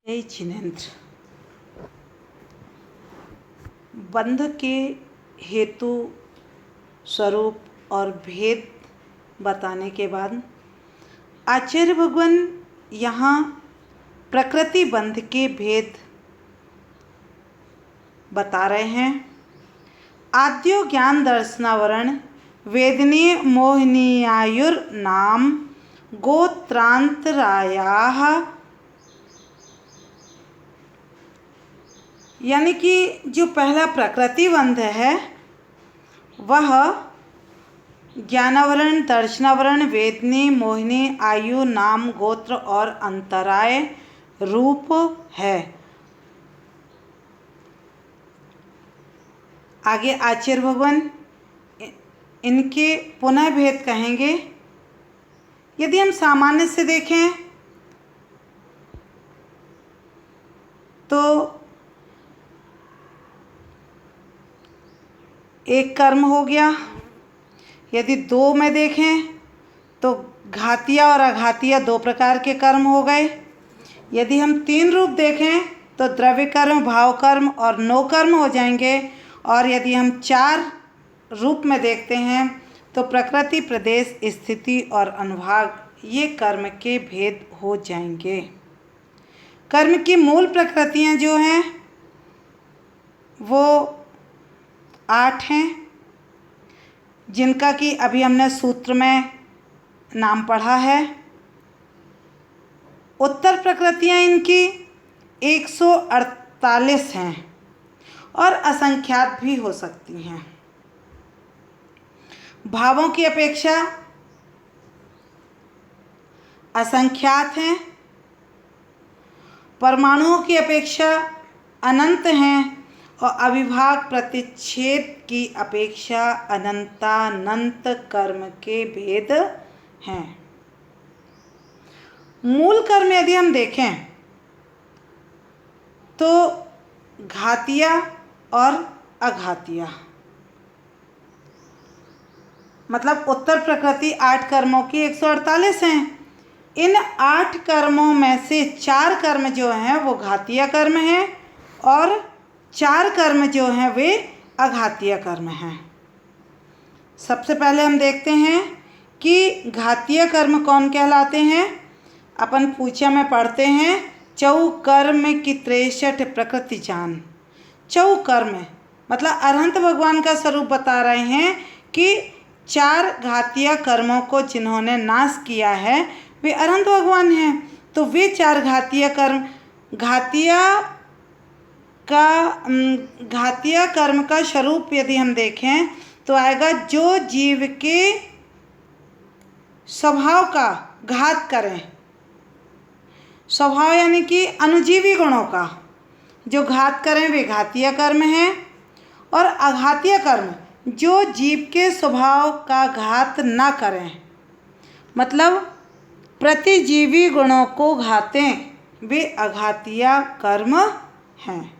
जय जिनेन्द्र। बंध के हेतु, स्वरूप और भेद बताने के बाद आचार्य भगवान यहाँ प्रकृति बंध के भेद बता रहे हैं। आद्यो ज्ञान दर्शनावरण वेदनीय मोहिनीयायुर्नाम गोत्रांतरायाः, यानी कि जो पहला प्रकृति बंध है वह ज्ञानावरण, दर्शनावरण, वेदनी, मोहिनी, आयु, नाम, गोत्र और अंतराय रूप है। आगे आचार्य भगवान इनके पुनः भेद कहेंगे। यदि हम सामान्य से देखें तो एक कर्म हो गया। यदि दो में देखें तो घातिया और अघातिया दो प्रकार के कर्म हो गए। यदि हम तीन रूप देखें तो द्रव्य कर्म, भाव कर्म और नो कर्म हो जाएंगे। और यदि हम चार रूप में देखते हैं तो प्रकृति, प्रदेश, स्थिति और अनुभाग, ये कर्म के भेद हो जाएंगे। कर्म की मूल प्रकृतियां जो हैं वो 8 हैं, जिनका कि अभी हमने सूत्र में नाम पढ़ा है। उत्तर प्रकृतियां इनकी 148 हैं और असंख्यात भी हो सकती हैं। भावों की अपेक्षा असंख्यात हैं, परमाणुओं की अपेक्षा अनंत हैं और अविभाग प्रतिच्छेद की अपेक्षा अनंतानंत कर्म के भेद हैं। मूल कर्म यदि हम देखें तो घातिया और अघातिया, मतलब उत्तर प्रकृति 8 कर्मों की 148 हैं। इन 8 कर्मों में से 4 कर्म जो हैं वो घातिया कर्म हैं और 4 कर्म जो हैं वे अघातिया कर्म हैं। सबसे पहले हम देखते हैं कि घातिया कर्म कौन कहलाते हैं। अपन पूछा में पढ़ते हैं, चौ कर्म की 63 प्रकृति जान। चौ कर्म मतलब अरहंत भगवान का स्वरूप बता रहे हैं कि 4 घातिया कर्मों को जिन्होंने नाश किया है वे अरहंत भगवान हैं। तो वे 4 घातिया कर्म, घातिया कर्म का स्वरूप यदि हम देखें तो आएगा जो जीव के स्वभाव का घात करें। स्वभाव यानी कि अनुजीवी गुणों का जो घात करें वे घातिया कर्म हैं। और अघातिया कर्म जो जीव के स्वभाव का घात ना करें, मतलब प्रतिजीवी गुणों को घातें, वे अघातिया कर्म हैं।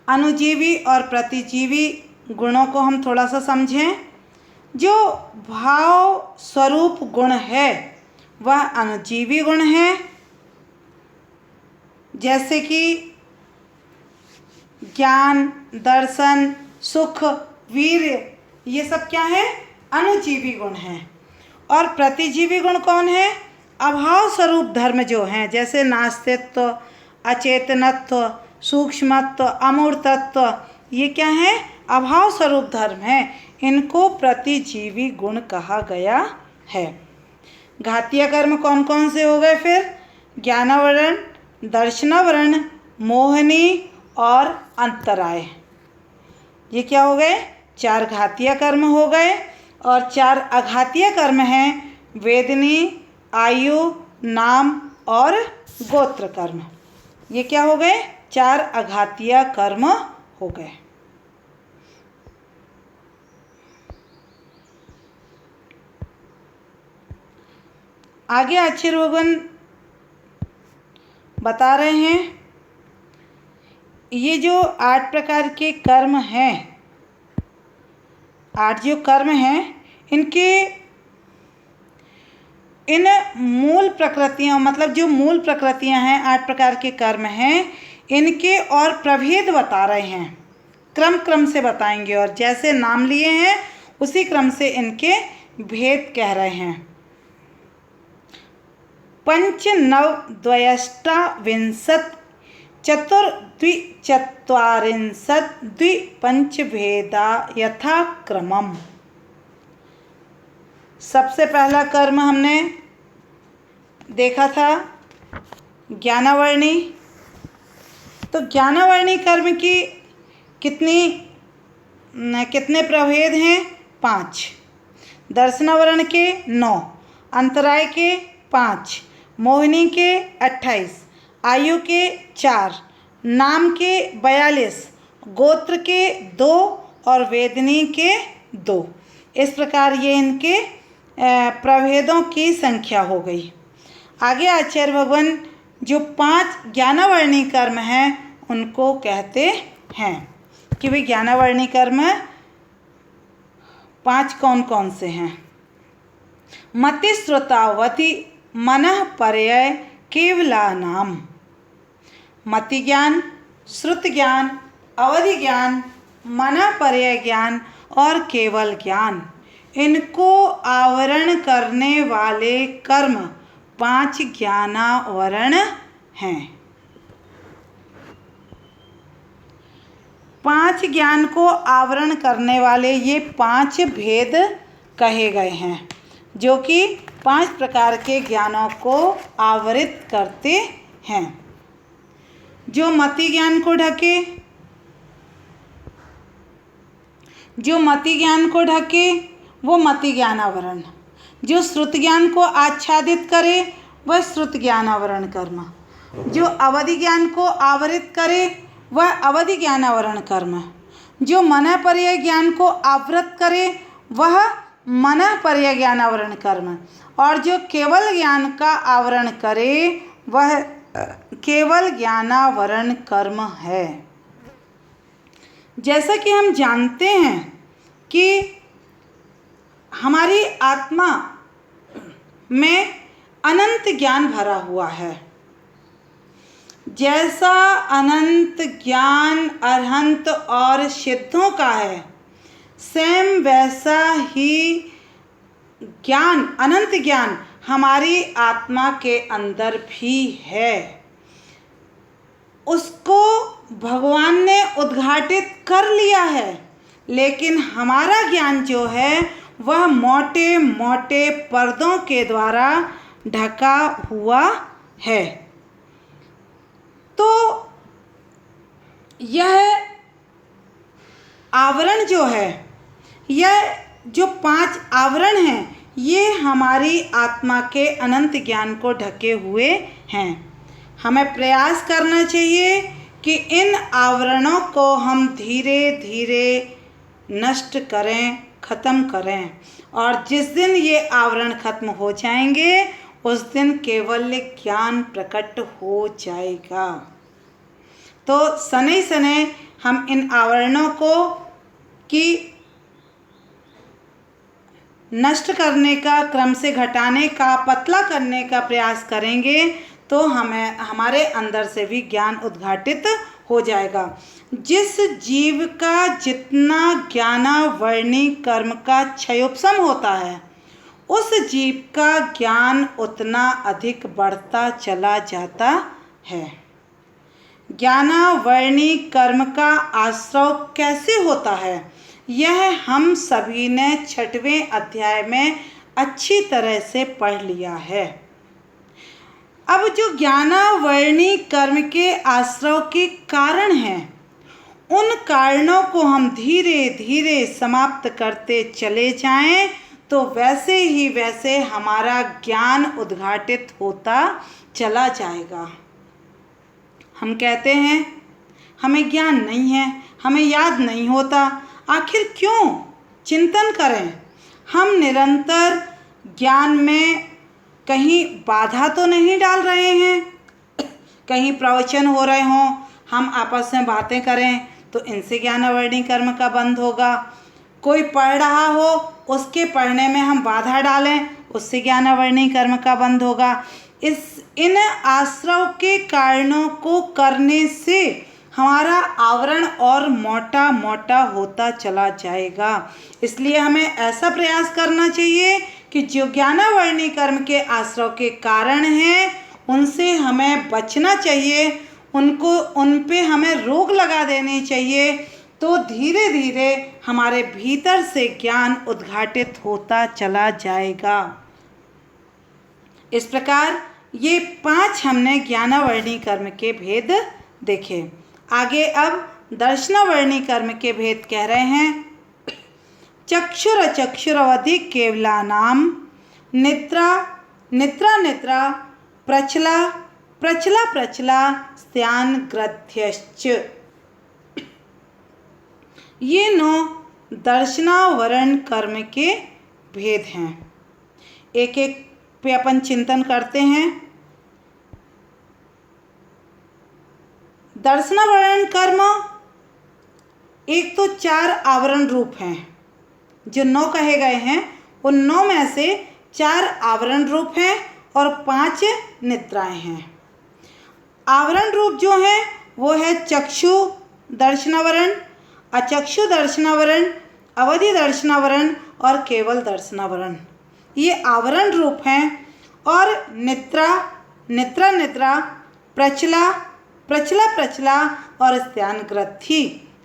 अनुजीवी और प्रतिजीवी गुणों को हम थोड़ा सा समझें। जो भाव स्वरूप गुण है वह अनुजीवी गुण है, जैसे कि ज्ञान, दर्शन, सुख, वीर्य, ये सब क्या है? अनुजीवी गुण हैं। और प्रतिजीवी गुण कौन है? अभाव स्वरूप धर्म जो हैं, जैसे नास्तित्व, अचेतनत्व, सूक्ष्मत्व, अमूर्तत्व, ये क्या है? अभाव स्वरूप धर्म है। इनको प्रतिजीवी गुण कहा गया है। घातिया कर्म कौन कौन से हो गए फिर? ज्ञानावरण, दर्शनावरण, मोहिनी और अंतराय। ये क्या हो गए? 4 घातिया कर्म हो गए। और 4 अघातिया कर्म हैं वेदनी, आयु, नाम और गोत्र कर्म। ये क्या हो गए? 4 अघातिया कर्म हो गए। आगे आचार्य भगवान बता रहे हैं, ये जो 8 प्रकार के कर्म हैं, 8 जो कर्म हैं, इन मूल प्रकृतियों मतलब जो मूल प्रकृतियां हैं 8 प्रकार के कर्म हैं, इनके और प्रभेद बता रहे हैं, क्रम से बताएंगे, और जैसे नाम लिए हैं उसी क्रम से इनके भेद कह रहे हैं। पंचनवद्वयष्टाविंशत् चतुर्द्विचत्वारिंशत् द्विपंचभेदा यथाक्रमम्। सबसे पहला कर्म हमने देखा था ज्ञानावर्णी। तो ज्ञानावर्णी कर्म की कितने प्रभेद हैं? 5। दर्शनावरण के 9, अंतराय के 5, मोहिनी के 28, आयु के 4, नाम के 42, गोत्र के 2 और वेदनी के 2। इस प्रकार ये इनके प्रभेदों की संख्या हो गई। आगे आचार्य भगवान जो 5 ज्ञानावर्णी कर्म हैं उनको कहते हैं कि वे ज्ञानावर्णी कर्म 5 कौन कौन से हैं। मति श्रुतावति मनः पर्यय केवलानाम। मति ज्ञान, श्रुत ज्ञान, अवधि ज्ञान, मनः पर्यय ज्ञान और केवल ज्ञान, इनको आवरण करने वाले कर्म 5 ज्ञानावरण हैं। 5 ज्ञान को आवरण करने वाले ये 5 भेद कहे गए हैं, जो कि 5 प्रकार के ज्ञानों को आवरित करते हैं। जो मति ज्ञान को ढके, वो मति ज्ञानावरण। जो श्रुत ज्ञान को आच्छादित करे वह श्रुत ज्ञानावरण कर्म। जो अवधि ज्ञान को आवरित करे वह अवधि ज्ञानावरण कर्म। जो मनः पर्यय ज्ञान को आवृत करे वह मनः पर्यय ज्ञानावरण कर्म। और जो केवल ज्ञान का आवरण करे वह केवल ज्ञानावरण कर्म है। जैसा कि हम जानते हैं कि हमारी आत्मा में अनंत ज्ञान भरा हुआ है। जैसा अनंत ज्ञान अरहंत और सिद्धों का है, सेम वैसा ही ज्ञान, अनंत ज्ञान हमारी आत्मा के अंदर भी है। उसको भगवान ने उद्घाटित कर लिया है, लेकिन हमारा ज्ञान जो है वह मोटे मोटे पर्दों के द्वारा ढका हुआ है। तो यह आवरण जो है, यह जो 5 आवरण हैं, ये हमारी आत्मा के अनंत ज्ञान को ढके हुए हैं। हमें प्रयास करना चाहिए कि इन आवरणों को हम धीरे धीरे नष्ट करें, ख़त्म करें, और जिस दिन ये आवरण खत्म हो जाएंगे उस दिन केवल ज्ञान प्रकट हो जाएगा। तो सने सने हम इन आवरणों को की नष्ट करने का, क्रम से घटाने का, पतला करने का प्रयास करेंगे तो हमें हमारे अंदर से भी ज्ञान उद्घाटित हो जाएगा। जिस जीव का जितना ज्ञानावर्णी कर्म का क्षयोपशम होता है, उस जीव का ज्ञान उतना अधिक बढ़ता चला जाता है। ज्ञानावर्णी कर्म का आश्रव कैसे होता है, यह हम सभी ने 6वें अध्याय में अच्छी तरह से पढ़ लिया है। अब जो ज्ञानावर्णी कर्म के आश्रव के कारण हैं, उन कारणों को हम धीरे धीरे समाप्त करते चले जाएं तो वैसे ही वैसे हमारा ज्ञान उद्घाटित होता चला जाएगा। हम कहते हैं हमें ज्ञान नहीं है, हमें याद नहीं होता। आखिर क्यों? चिंतन करें। हम निरंतर ज्ञान में कहीं बाधा तो नहीं डाल रहे हैं। कहीं प्रवचन हो रहे हों, हम आपस में बातें करें तो इनसे ज्ञानावर्णी कर्म का बंध होगा। कोई पढ़ रहा हो, उसके पढ़ने में हम बाधा डालें, उससे ज्ञानावर्णी कर्म का बंध होगा। इन आश्रव के कारणों को करने से हमारा आवरण और मोटा मोटा होता चला जाएगा। इसलिए हमें ऐसा प्रयास करना चाहिए कि जो ज्ञानावर्णी कर्म के आश्रव के कारण हैं उनसे हमें बचना चाहिए, उन पे हमें रोक लगा देनी चाहिए। तो धीरे धीरे हमारे भीतर से ज्ञान उद्घाटित होता चला जाएगा। इस प्रकार ये 5 हमने ज्ञानावर्णी कर्म के भेद देखे। आगे अब दर्शनावर्णी कर्म के भेद कह रहे हैं। चक्षुर चक्षुरवधि केवलानाम निद्रा निद्रा निद्रा प्रचला प्रचला प्रचला स्त्यान ग्रथ्यश्च। ये 9 दर्शनावरण कर्म के भेद हैं। एक एक पे अपन चिंतन करते हैं। दर्शनावरण कर्म एक तो 4 आवरण रूप हैं, जो 9 कहे गए हैं उन 9 में से 4 आवरण रूप हैं और 5 निद्राएं हैं। आवरण रूप जो है वो है चक्षु दर्शनावरण, अचक्षु दर्शनावरण, अवधि दर्शनावरण और केवल दर्शनावरण। ये आवरण रूप हैं। और निद्रा निद्रा निद्रा प्रचला प्रचला प्रचला और स्त्यान ग्रथि,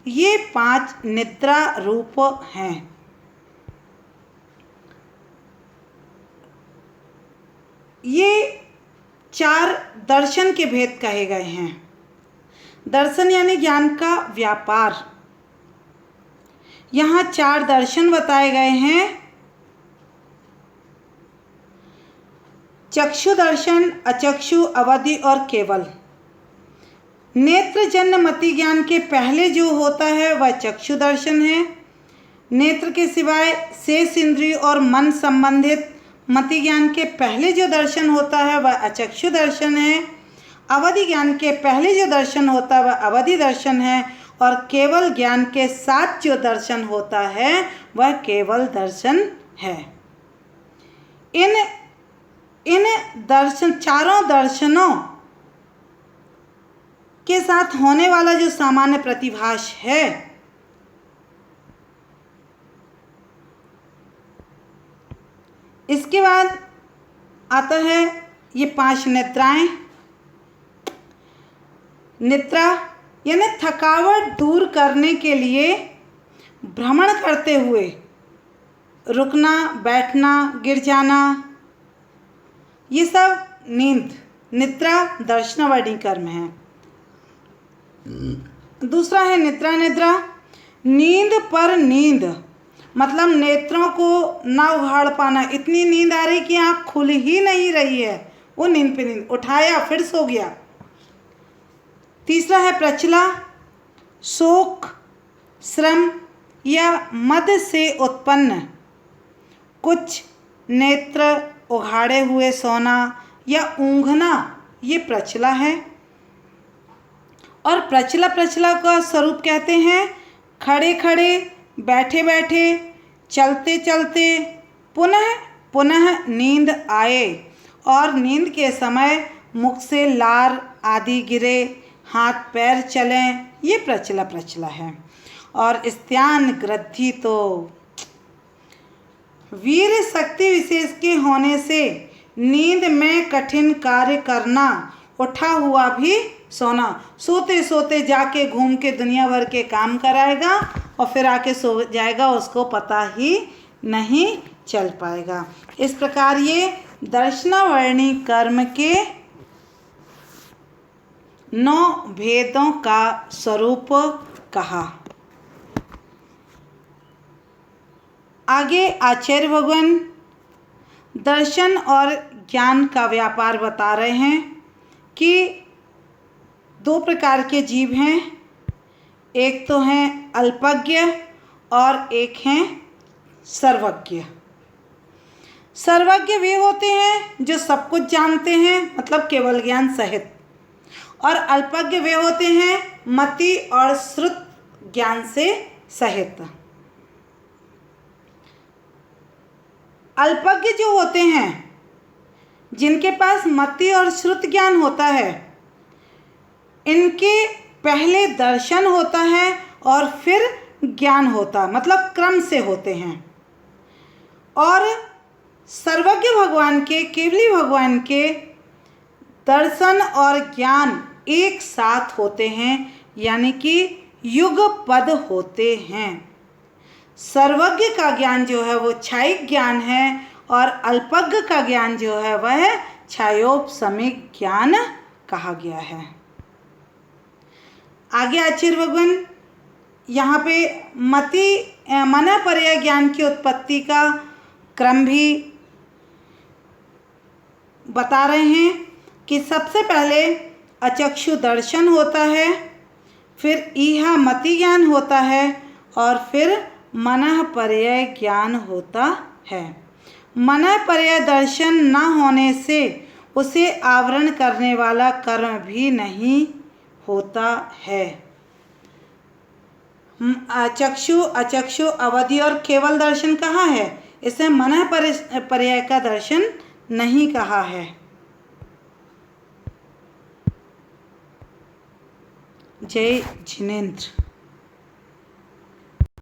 ये 5 निद्रा रूप हैं। ये 4 दर्शन के भेद कहे गए हैं। दर्शन यानी ज्ञान का व्यापार। यहाँ 4 दर्शन बताए गए हैं। चक्षु दर्शन, अचक्षु, अवधि और केवल। नेत्र जन्य मति ज्ञान के पहले जो होता है वह चक्षु दर्शन है। नेत्र के सिवाय शेष इंद्रिय और मन संबंधित मति ज्ञान के पहले जो दर्शन होता है वह अचक्षु दर्शन है। अवधि ज्ञान के पहले जो दर्शन होता है वह अवधि दर्शन है। और केवल ज्ञान के साथ जो दर्शन होता है वह केवल दर्शन है। इन दर्शन, चारों दर्शनों के साथ होने वाला जो सामान्य प्रतिभास है इसके बाद आता है ये 5 निद्राएं। निद्रा यानी थकावट दूर करने के लिए भ्रमण करते हुए रुकना, बैठना, गिर जाना, ये सब नींद निद्रा दर्शनावर्णी कर्म है। दूसरा है निद्रा निद्रा, नींद पर नींद, मतलब नेत्रों को ना उघाड़ पाना, इतनी नींद आ रही कि आँख खुल ही नहीं रही है, वो नींद पे नींद, उठाया फिर सो गया। तीसरा है प्रचला, शोक, श्रम या मद से उत्पन्न कुछ नेत्र उघाड़े हुए सोना या ऊँघना, ये प्रचला है। और प्रचला का स्वरूप कहते हैं खड़े खड़े, बैठे बैठे, चलते चलते, पुनः पुनः नींद आए और नींद के समय मुख से लार आदि गिरे, हाथ पैर चलें, ये प्रचला है। और स्त्यान ग्रथि तो वीर शक्ति विशेष के होने से नींद में कठिन कार्य करना, उठा हुआ भी सोना, सोते सोते जाके घूम के दुनिया भर के काम कराएगा और फिर आके सो जाएगा, उसको पता ही नहीं चल पाएगा। इस प्रकार ये दर्शनावर्णी कर्म के 9 भेदों का स्वरूप कहा। आगे आचार्य भगवान दर्शन और ज्ञान का व्यापार बता रहे हैं कि 2 प्रकार के जीव हैं, एक तो हैं अल्पज्ञ और एक हैं सर्वज्ञ। सर्वज्ञ वे होते हैं जो सब कुछ जानते हैं, मतलब केवल ज्ञान सहित, और अल्पज्ञ वे होते हैं मति और श्रुत ज्ञान से सहित। अल्पज्ञ जो होते हैं, जिनके पास मति और श्रुत ज्ञान होता है, इनके पहले दर्शन होता है और फिर ज्ञान होता है, मतलब क्रम से होते हैं। और सर्वज्ञ भगवान के, केवली भगवान के दर्शन और ज्ञान एक साथ होते हैं, यानी कि युगपद होते हैं। सर्वज्ञ का ज्ञान जो है वो छायिक ज्ञान है और अल्पज्ञ का ज्ञान जो है वह छायोपशमिक ज्ञान कहा गया है। आगे आचार्य भगवान यहाँ पे मन पर्याय ज्ञान की उत्पत्ति का क्रम भी बता रहे हैं कि सबसे पहले अचक्षु दर्शन होता है, फिर ईहा मति ज्ञान होता है और फिर मनः पर्याय ज्ञान होता है। मनः पर्याय दर्शन न होने से उसे आवरण करने वाला कर्म भी नहीं होता है। चक्षु, अचक्षु, अवधि और केवल दर्शन कहाँ है? इसे मनः पर्याय का दर्शन नहीं कहा है। जय जिनेंद्र।